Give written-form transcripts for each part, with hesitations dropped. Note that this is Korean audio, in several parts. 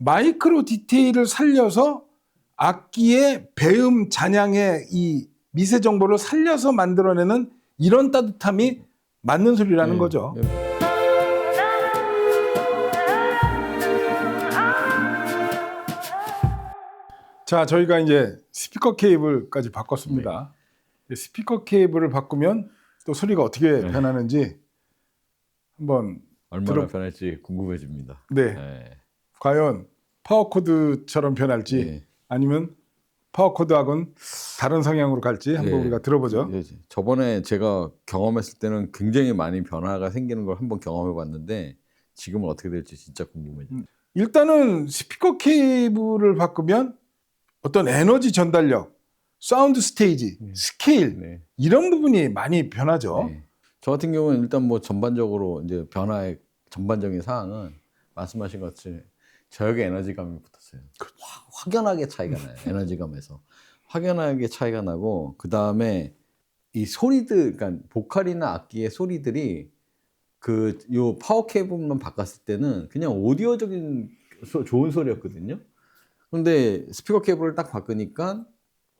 마이크로 디테일을 살려서 악기의 배음, 잔향의 이 미세 정보를 살려서 만들어내는 이런 따뜻함이 맞는 소리라는 거죠. 자, 저희가 이제 스피커 케이블까지 바꿨습니다. 스피커 케이블을 바꾸면 또 소리가 어떻게 변하는지 한번 얼마나 변할지 궁금해집니다. 네. 과연 파워코드처럼 변할지 아니면 파워코드하고는 다른 성향으로 갈지 한번 우리가 들어보죠. 저번에 제가 경험했을 때는 굉장히 많이 변화가 생기는 걸 한번 경험해 봤는데 지금은 어떻게 될지 진짜 궁금해요. 일단은 스피커 케이블을 바꾸면 어떤 에너지 전달력, 사운드 스테이지, 스케일 이런 부분이 많이 변하죠. 저 같은 경우는 일단 뭐 전반적으로 이제 변화의 전반적인 사항은 말씀하신 것 같이 저역의 에너지감이 붙었어요. 확연하게 차이가 나요. 에너지감에서 확연하게 차이가 나고, 그 다음에 이 소리들, 그러니까 보컬이나 악기의 소리들이 요 파워 케이블만 바꿨을 때는 그냥 오디오적인 좋은 소리였거든요. 근데 스피커 케이블을 딱 바꾸니까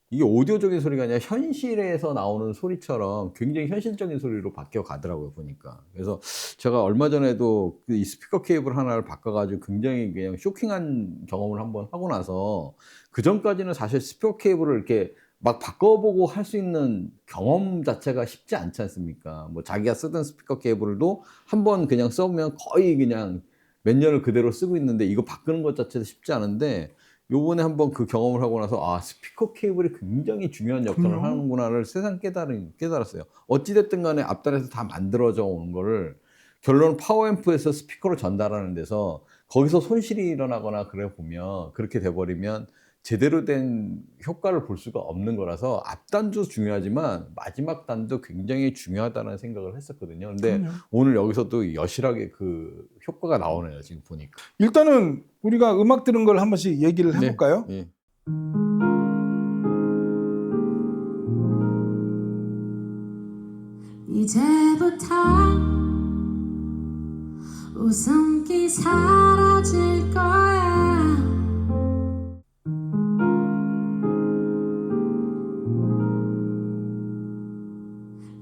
이게 오디오적인 소리가 아니라 현실에서 나오는 소리처럼 굉장히 현실적인 소리로 바뀌어 가더라고요, 보니까. 그래서 제가 얼마 전에도 이 스피커 케이블 하나를 바꿔가지고 굉장히 그냥 쇼킹한 경험을 한번 하고 나서, 그 전까지는 사실 스피커 케이블을 이렇게 막 바꿔보고 할 수 있는 경험 자체가 쉽지 않지 않습니까? 뭐 자기가 쓰던 스피커 케이블도 한번 그냥 써보면 거의 그냥 몇 년을 그대로 쓰고 있는데 이거 바꾸는 것 자체도 쉽지 않은데, 요번에 한번 그 경험을 하고 나서 스피커 케이블이 굉장히 중요한 역할을 하는구나를 새삼 깨달았어요. 어찌됐든 간에 앞단에서 다 만들어져 오는 거를 결론은 파워앰프에서 스피커로 전달하는 데서 거기서 손실이 일어나거나 그렇게 돼버리면 제대로 된 효과를 볼 수가 없는 거라서 앞단도 중요하지만 마지막 단도 굉장히 중요하다는 생각을 했었거든요. 근데 오늘 여기서도 여실하게 그 효과가 나오네요, 지금 보니까. 일단은 우리가 음악 들은 걸 한 번씩 얘기를 해볼까요? 이제부터 웃음기 사라질 거야.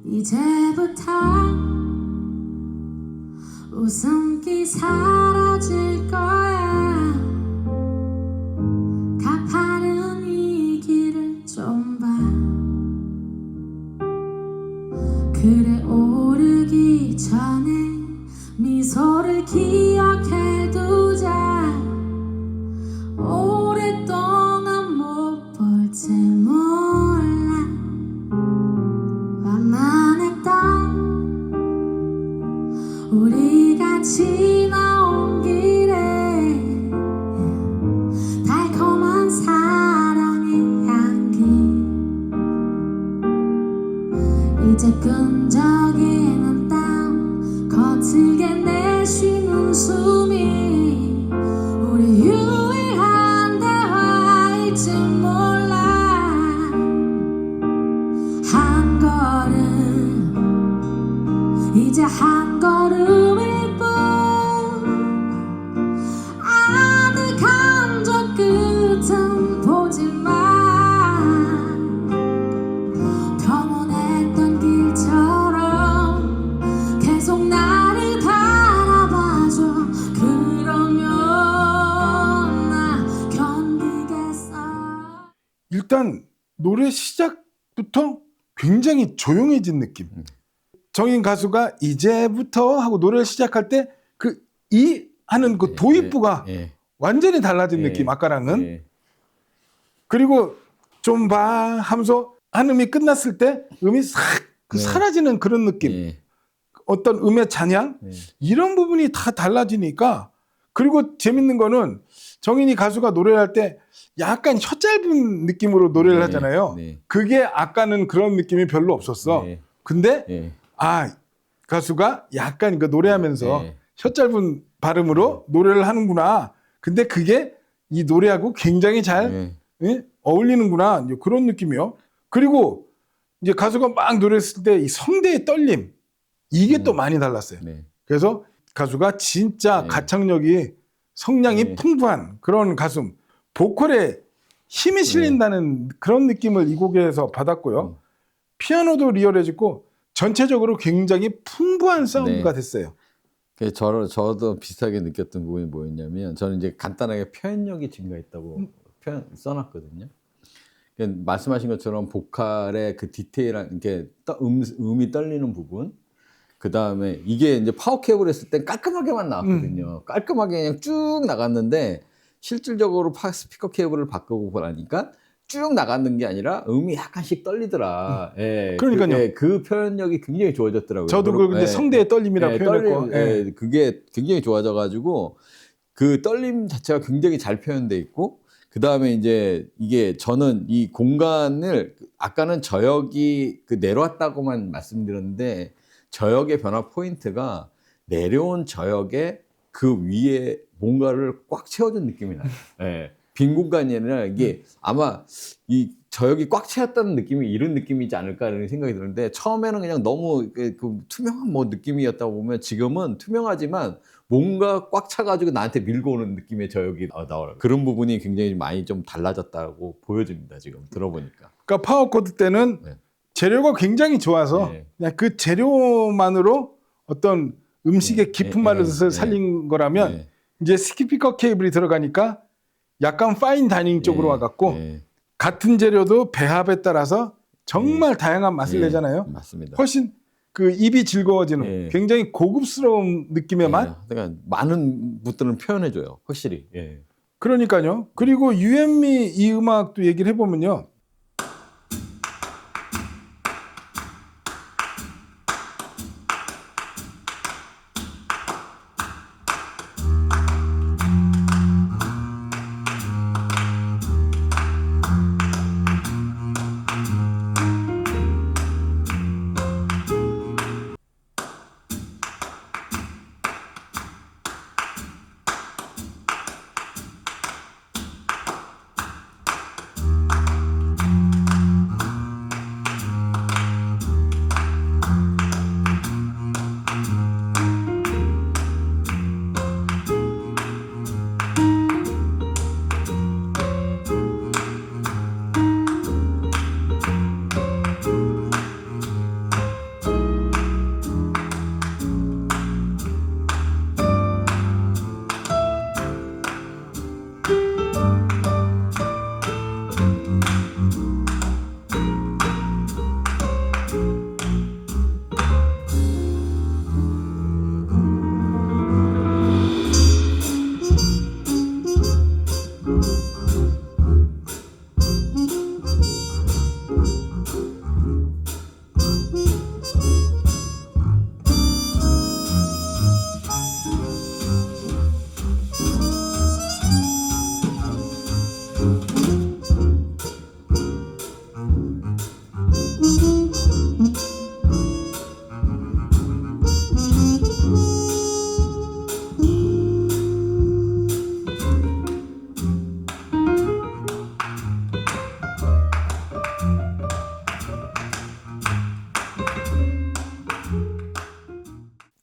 이제부터 웃음기 사라질 거야. 가파른 이 길을 좀 봐. 그래, 오르기 전에 미소를 기억해두자. 오랫동안 못 볼지 몰라. 완만했던 우리가 지나온 길에 달콤한 사랑의 향기. 이제 끈적이는 땀 거칠게 내쉬는 숨이 우리 유일한 대화일지 몰라. 한 걸음, 이제 한 걸음일 뿐. 아득한 저 끝은 보지마. 평온했던 길처럼 계속 나를 바라봐줘. 그러면 나 견디겠어. 일단 노래 시작부터 굉장히 조용해진 느낌. 정인 가수가 이제부터 하고 노래를 시작할 때 그 이 하는 그 도입부가 완전히 달라진 느낌, 아까랑은. 그리고 좀 봐 하면서 한음이 끝났을 때 음이 싹 사라지는 그런 느낌. 어떤 음의 잔향 이런 부분이 다 달라지니까. 그리고 재밌는 거는 정인이 가수가 노래를 할 때 약간 혀 짧은 느낌으로 노래를 하잖아요. 그게 아까는 그런 느낌이 별로 없었어. 근데 가수가 약간 그 노래하면서 혀 짧은 발음으로 노래를 하는구나. 근데 그게 이 노래하고 굉장히 잘 어울리는구나. 그런 느낌이요. 그리고 이제 가수가 막 노래했을 때 이 성대의 떨림 이게 또 많이 달랐어요. 그래서 가수가 진짜 가창력이 성량이 네. 풍부한 그런 가수, 보컬에 힘이 실린다는 그런 느낌을 이 곡에서 받았고요. 피아노도 리얼해지고 전체적으로 굉장히 풍부한 사운드가 됐어요. 그래서 저도 비슷하게 느꼈던 부분이 뭐였냐면 저는 이제 간단하게 표현력이 증가했다고 써놨거든요. 그러니까 말씀하신 것처럼 보컬의 그 디테일한 게 음이 떨리는 부분, 그 다음에 이게 이제 파워 케이블 했을 땐 깔끔하게만 나왔거든요. 깔끔하게 그냥 쭉 나갔는데 실질적으로 스피커 케이블을 바꾸고 나니까 쭉 나가는 게 아니라 음이 약간씩 떨리더라. 예, 그러니까요. 그 표현력이 굉장히 좋아졌더라고요. 저도 그걸 근데 성대의 떨림이라고 표현했고, 그게 굉장히 좋아져가지고 그 떨림 자체가 굉장히 잘 표현돼 있고, 그 다음에 이제 이게 저는 이 공간을 아까는 저역이 내려왔다고만 말씀드렸는데 저역의 변화 포인트가 내려온 저역에 그 위에 뭔가를 꽉 채워준 느낌이 나요. 예. 빈 공간이 아니라 이게 아마 이 저역이 꽉 채웠다는 느낌이 이런 느낌이지 않을까라는 생각이 드는데 처음에는 그냥 너무 그 투명한 뭐 느낌이었다고 보면 지금은 투명하지만 뭔가 꽉 차가지고 나한테 밀고 오는 느낌의 저역이 나와요. 그런 부분이 굉장히 많이 좀 달라졌다고 보여집니다. 지금 들어보니까. 그러니까 파워 코드 때는 재료가 굉장히 좋아서 그냥 그 재료만으로 어떤 음식의 깊은 맛을 살린 거라면 이제 스피커 케이블이 들어가니까 약간 파인 다이닝 쪽으로 와갖고 같은 재료도 배합에 따라서 정말 다양한 맛을 내잖아요. 맞습니다. 훨씬 그 입이 즐거워지는 굉장히 고급스러운 느낌의 맛. 그러니까 많은 분들은 표현해줘요. 확실히. 그러니까요. 그리고 유앤미 이 음악도 얘기를 해보면요.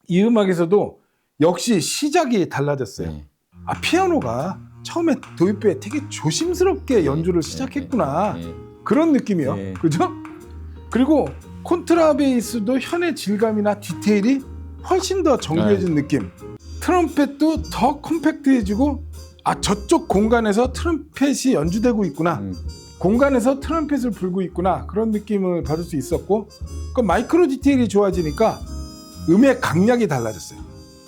이 음악에서도 역시 시작이 달라졌어요. 피아노가 처음에 도입부에 되게 조심스럽게 연주를 시작했구나. 그런 느낌이요. 그죠? 그리고 콘트라베이스도 현의 질감이나 디테일이 훨씬 더 정교해진 느낌. 트럼펫도 더 컴팩트해지고 저쪽 공간에서 트럼펫이 연주되고 있구나. 공간에서 트럼펫을 불고 있구나. 그런 느낌을 받을 수 있었고 그 마이크로 디테일이 좋아지니까 음의 강약이 달라졌어요.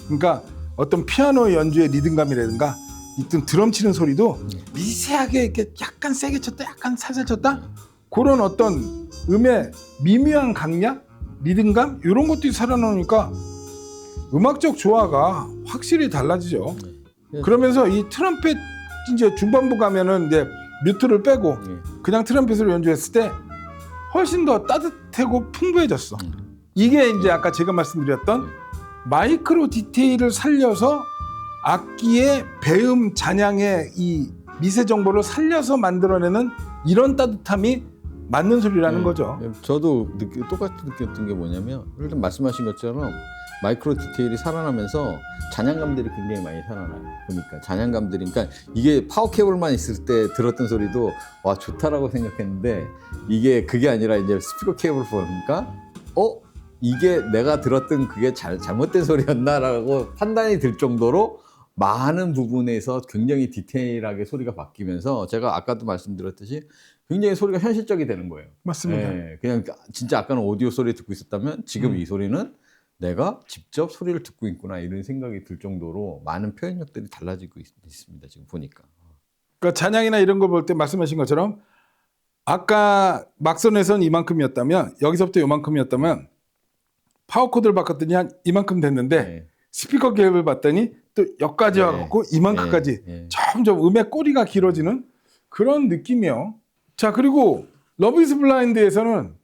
그러니까 어떤 피아노 연주의 리듬감이라든가 있던 드럼 치는 소리도 미세하게 이렇게 약간 세게 쳤다 약간 살살 쳤다 그런 어떤 음의 미묘한 강약, 리듬감 이런 것들이 살아나오니까 음악적 조화가 확실히 달라지죠. 그러면서 이 트럼펫 이제 중반부 가면은 이제 뮤트를 빼고 그냥 트럼펫으로 연주했을 때 훨씬 더 따뜻하고 풍부해졌어. 이게 이제 아까 제가 말씀드렸던 마이크로 디테일을 살려서 악기의 배음 잔향의 이 미세 정보를 살려서 만들어내는 이런 따뜻함이 맞는 소리라는 거죠. 저도 똑같이 느꼈던 게 뭐냐면 일단 말씀하신 것처럼 마이크로 디테일이 살아나면서 잔향감들이 굉장히 많이 살아나요. 보니까 잔향감들이, 그러니까 이게 파워 케이블만 있을 때 들었던 소리도 와 좋다라고 생각했는데 이게 그게 아니라 이제 스피커 케이블 보니까 이게 내가 들었던 그게 잘못된 소리였나라고 판단이 들 정도로 많은 부분에서 굉장히 디테일하게 소리가 바뀌면서 제가 아까도 말씀드렸듯이 굉장히 소리가 현실적이 되는 거예요. 맞습니다. 네, 그냥 진짜 아까는 오디오 소리 듣고 있었다면 지금 이 소리는 내가 직접 소리를 듣고 있구나 이런 생각이 들 정도로 많은 표현력들이 달라지고 있습니다. 지금 보니까. 그러니까 잔향이나 이런 걸 볼 때 말씀하신 것처럼 아까 막선에선 이만큼이었다면 여기서부터 이만큼이었다면 파워 코드를 바꿨더니 한 이만큼 됐는데 네. 스피커 갭을 봤더니 또 여기까지 와갖고 이만큼까지 점점 음의 꼬리가 길어지는 그런 느낌이요. 자, 그리고 러브 이즈 블라인드에서는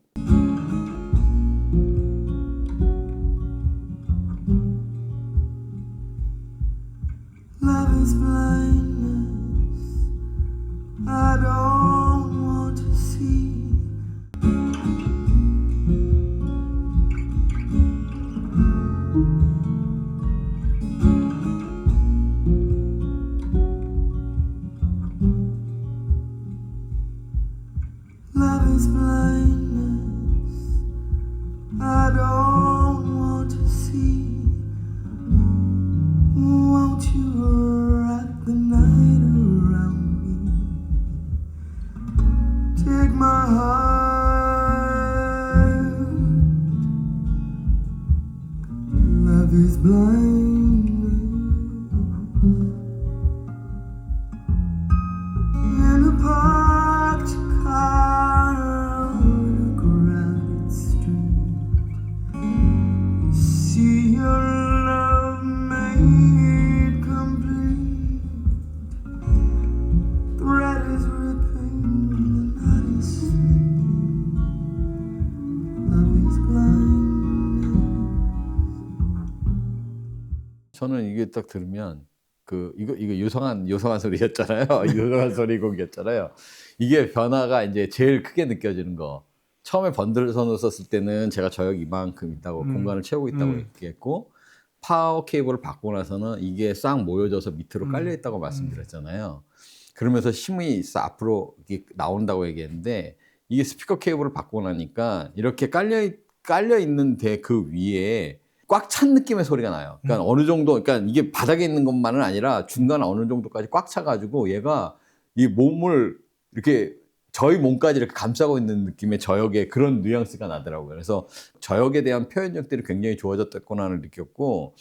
Love is blindness. I don't want to see. Love is blindness. I don't want to see. Won't you wrap the night around me? Take my heart. Love is blindness. In a parked car on a crowded street, see your love made complete. Thread is ripping, the knot is slipping. Love is blindness. 저는 이게 딱 들으면 이거 요상한 소리였잖아요. 요상한 소리곡이었잖아요. 이게 변화가 이제 제일 크게 느껴지는 거. 처음에 번들선을 썼을 때는 제가 저역 이만큼 있다고 공간을 채우고 있다고 얘기했고 파워 케이블을 바꾸고 나서는 이게 싹 모여져서 밑으로 깔려 있다고 말씀드렸잖아요. 그러면서 힘이 앞으로 이렇게 나온다고 얘기했는데 이게 스피커 케이블을 바꾸고 나니까 이렇게 깔려 있는데 그 위에 꽉 찬 느낌의 소리가 나요. 그러니까 어느 정도, 그러니까 이게 바닥에 있는 것만은 아니라 중간 어느 정도까지 꽉 차가지고 얘가 이 몸을 이렇게 저희 몸까지 이렇게 감싸고 있는 느낌의 저역의 그런 뉘앙스가 나더라고요. 그래서 저역에 대한 표현력들이 굉장히 좋아졌구나를 느꼈고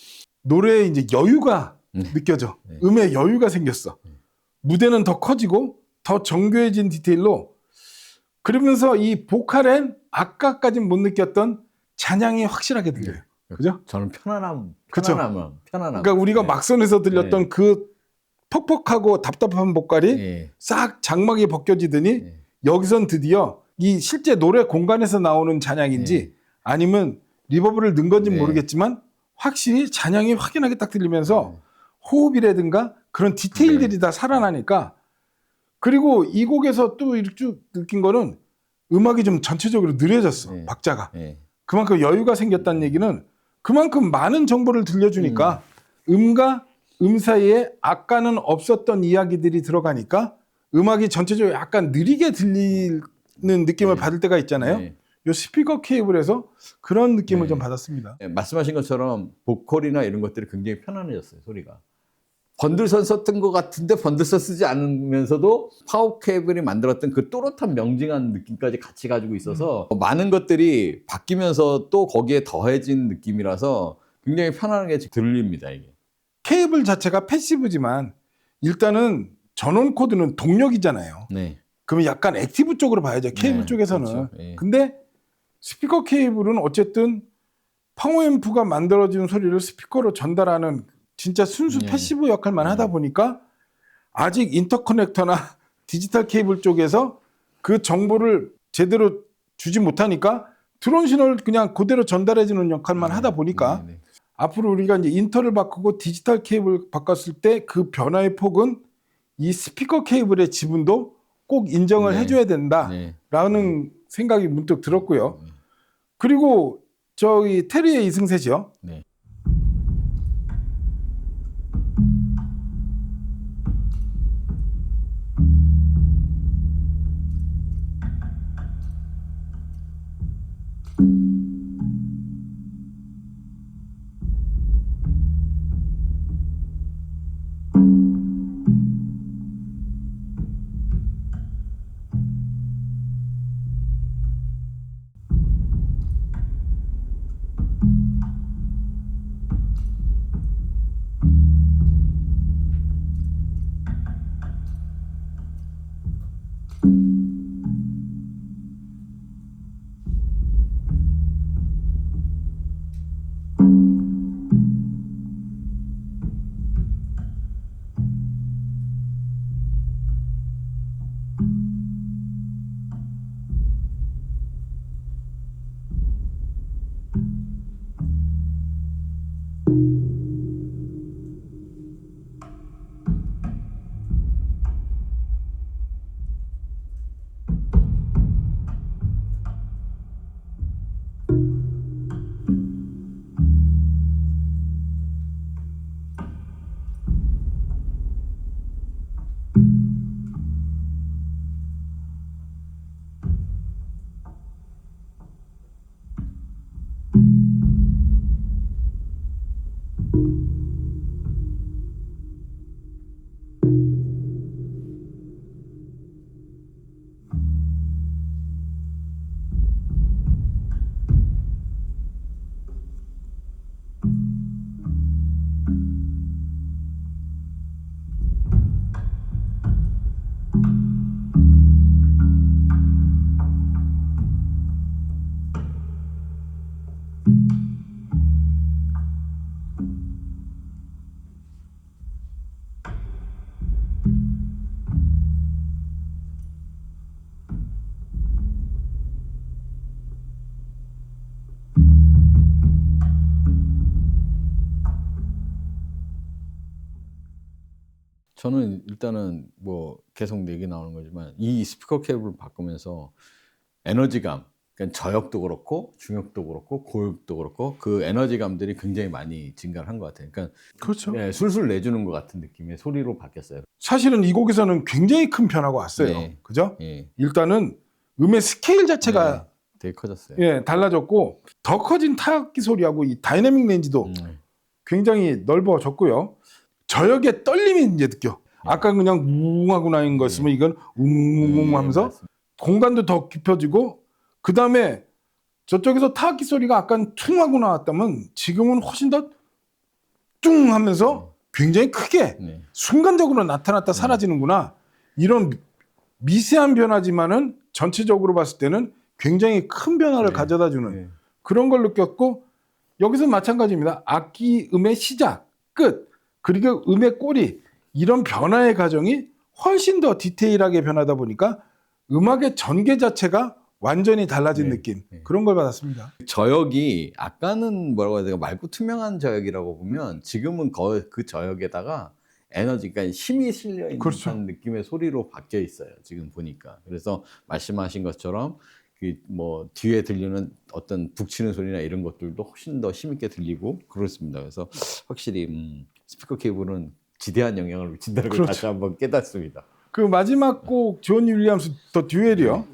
노래에 이제 여유가 느껴져. 네. 음에 여유가 생겼어. 무대는 더 커지고 더 정교해진 디테일로 그러면서 이 보컬엔 아까까진 못 느꼈던 잔향이 확실하게 들려요. 그죠? 저는 편안함. 그러니까 우리가 막선에서 들렸던 그 퍽퍽하고 답답한 보컬이 싹 장막이 벗겨지더니 여기선 드디어 이 실제 노래 공간에서 나오는 잔향인지 아니면 리버브를 넣은 건지 모르겠지만 확실히 잔향이 확연하게 딱 들리면서 호흡이라든가 그런 디테일들이 다 살아나니까 그리고 이 곡에서 또 이렇게 쭉 느낀 거는 음악이 좀 전체적으로 느려졌어. 박자가. 그만큼 여유가 생겼다는 얘기는 그만큼 많은 정보를 들려주니까 음과 음 사이에 아까는 없었던 이야기들이 들어가니까 음악이 전체적으로 약간 느리게 들리는 느낌을 받을 때가 있잖아요. 요 스피커 케이블에서 그런 느낌을 좀 받았습니다. 말씀하신 것처럼 보컬이나 이런 것들이 굉장히 편안해졌어요. 소리가. 번들선 썼던 것 같은데 번들선 쓰지 않으면서도 파워 케이블이 만들었던 그 또렷한 명징한 느낌까지 같이 가지고 있어서 많은 것들이 바뀌면서 또 거기에 더해진 느낌이라서 굉장히 편안하게 들립니다. 이게. 케이블 자체가 패시브지만 일단은 전원 코드는 동력이잖아요. 네. 그러면 약간 액티브 쪽으로 봐야죠. 케이블 쪽에서는. 그렇죠. 근데 스피커 케이블은 어쨌든 파워앰프가 만들어진 소리를 스피커로 전달하는 진짜 순수 패시브 역할만 하다 보니까 아직 인터커넥터나 디지털 케이블 쪽에서 그 정보를 제대로 주지 못하니까 드론 신호를 그냥 그대로 전달해주는 역할만 하다 보니까 앞으로 우리가 이제 인터를 바꾸고 디지털 케이블 바꿨을 때 그 변화의 폭은 이 스피커 케이블의 지분도 꼭 인정을 해줘야 된다라는 생각이 문득 들었고요. 그리고 저기 테리의 이승세죠. 저는 일단은 뭐 계속 얘기 나오는 거지만 이 스피커 케이블을 바꾸면서 에너지감, 그러니까 저역도 그렇고 중역도 그렇고 고역도 그렇고 그 에너지감들이 굉장히 많이 증가를 한 것 같아요. 그러니까 그렇죠. 네, 술술 내주는 것 같은 느낌의 소리로 바뀌었어요. 사실은 이 곡에서는 굉장히 큰 변화가 왔어요. 네. 그죠? 예, 일단은 음의 스케일 자체가 네, 되게 커졌어요. 예, 달라졌고 더 커진 타악기 소리하고 이 다이내믹 렌지도 굉장히 넓어졌고요. 저역의 떨림이 이제 느껴. 아까 그냥 웅하고 나인 것이면 이건 웅웅웅 하면서 맞습니다. 공간도 더 깊어지고 그 다음에 저쪽에서 타악기 소리가 아까 퉁하고 나왔다면 지금은 훨씬 더 뚱 하면서 굉장히 크게 네. 순간적으로 나타났다 사라지는구나. 이런 미세한 변화지만은 전체적으로 봤을 때는 굉장히 큰 변화를 네. 가져다주는 네. 그런 걸 느꼈고 여기서 마찬가지입니다. 악기 음의 시작, 끝, 그리고 음의 꼬리 이런 변화의 과정이 훨씬 더 디테일하게 변하다 보니까 음악의 전개 자체가 완전히 달라진 네. 느낌 네. 그런 걸 받았습니다. 저역이 아까는 뭐라고 해야 되나 맑고 투명한 저역이라고 보면 지금은 그 저역에다가 에너지, 그러니까 힘이 실려 있는 그렇죠. 듯한 느낌의 소리로 바뀌어 있어요. 지금 보니까. 그래서 말씀하신 것처럼 그 뭐 뒤에 들리는 어떤 북치는 소리나 이런 것들도 훨씬 더 힘있게 들리고 그렇습니다. 그래서 확실히 스피커 케이블은 지대한 영향을 미친다는 걸 그렇죠. 다시 한번 깨닫습니다. 그 마지막 곡 존 윌리엄스 더 듀엘이요.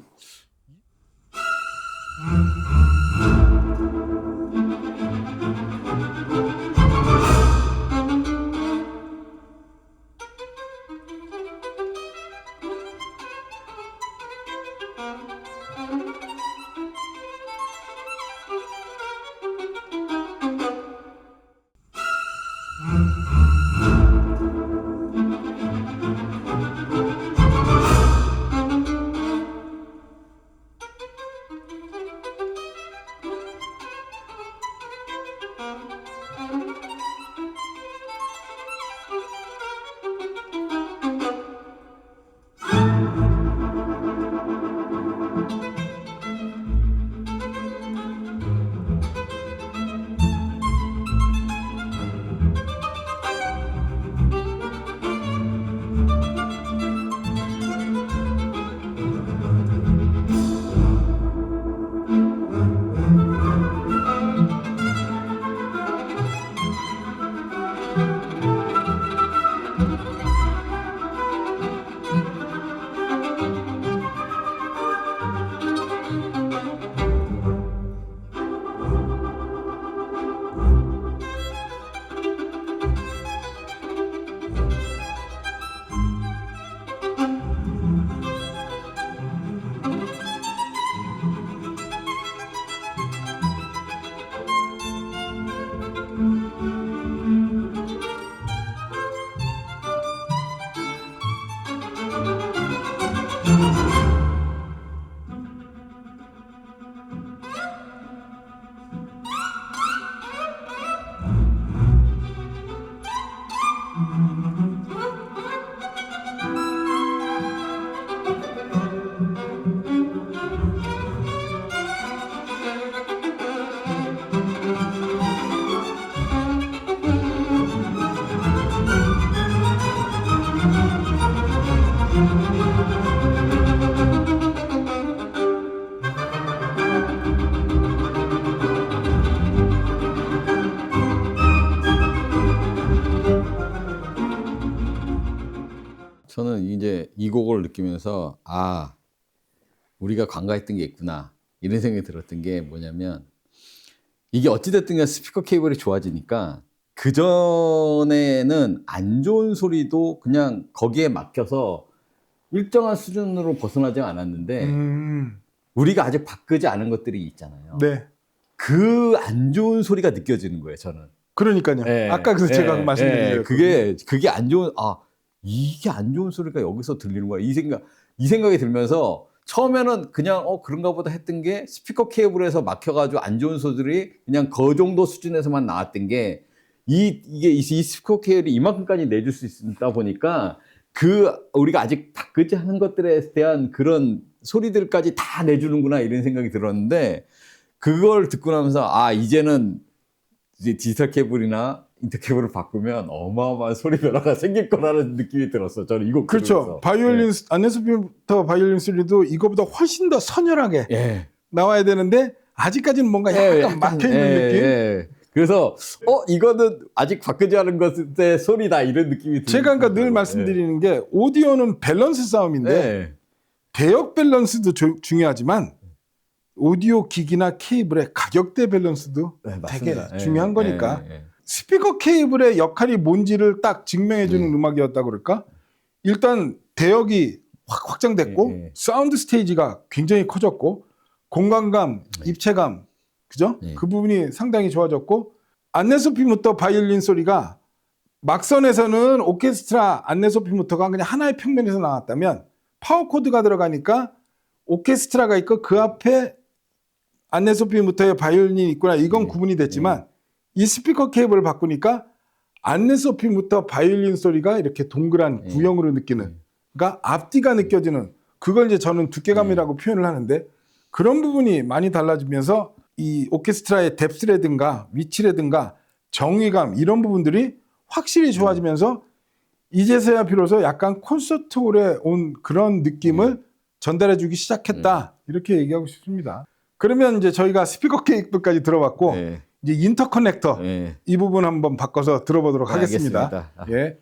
저는 이제 이 곡을 느끼면서 아, 우리가 관가했던 게 있구나 이런 생각이 들었던 게 뭐냐면 이게 어찌됐든 간에 스피커 케이블이 좋아지니까 그전에는 안 좋은 소리도 그냥 거기에 막혀서 일정한 수준으로 벗어나지 않았는데 우리가 아직 바꾸지 않은 것들이 있잖아요. 네. 그 안 좋은 소리가 느껴지는 거예요, 저는. 그러니까요. 예, 아까 그래서 제가 말씀드린 거예요. 그게 안 좋은, 이게 안 좋은 소리가 여기서 들리는 거야. 이 생각이 들면서 처음에는 그냥 그런가 보다 했던 게 스피커 케이블에서 막혀가지고 안 좋은 소리들이 그냥 그 정도 수준에서만 나왔던 게 이 스피커 케이블이 이만큼까지 내줄 수 있다 보니까 우리가 아직 바꾸지 않은 것들에 대한 그런 소리들까지 다 내주는구나 이런 생각이 들었는데 그걸 듣고 나면서 이제는 이제 디지털 케이블이나 인터케이블을 바꾸면 어마어마한 소리 변화가 생길 거라는 느낌이 들었어. 저는 이거 그렇죠. 바이올린 안네소피부터 바이올린 3도 이거보다 훨씬 더 선열하게 예. 나와야 되는데 아직까지는 뭔가 약간 막혀 있는 느낌. 예. 그래서 이거는 아직 바꾸지 않은 것의 소리다 이런 느낌이 들어요. 제가 그러니까 늘 말씀드리는 게 오디오는 밸런스 싸움인데 대역 밸런스도 중요하지만 오디오 기기나 케이블의 가격대 밸런스도 되게 중요한 거니까 스피커 케이블의 역할이 뭔지를 딱 증명해주는 음악이었다 그럴까? 일단 대역이 확장됐고 사운드 스테이지가 굉장히 커졌고 공간감, 입체감, 그죠? 그 부분이 상당히 좋아졌고 안네소피부터 바이올린 소리가 막선에서는 오케스트라 안네소피부터가 그냥 하나의 평면에서 나왔다면 파워 코드가 들어가니까 오케스트라가 있고 그 앞에 안네소피부터의 바이올린이 있구나 이건 구분이 됐지만 이 스피커 케이블을 바꾸니까 안네소피부터 바이올린 소리가 이렇게 동그란 구형으로 느끼는 그러니까 앞뒤가 느껴지는 그걸 이제 저는 두께감이라고 표현을 하는데 그런 부분이 많이 달라지면서 이 오케스트라의 뎁스라든가 위치라든가 정의감 이런 부분들이 확실히 좋아지면서 이제서야 비로소 약간 콘서트홀에 온 그런 느낌을 전달해주기 시작했다 이렇게 얘기하고 싶습니다. 그러면 이제 저희가 스피커 케이블까지 들어봤고 이제 인터커넥터 이 부분 한번 바꿔서 들어보도록 하겠습니다. 알겠습니다. 예.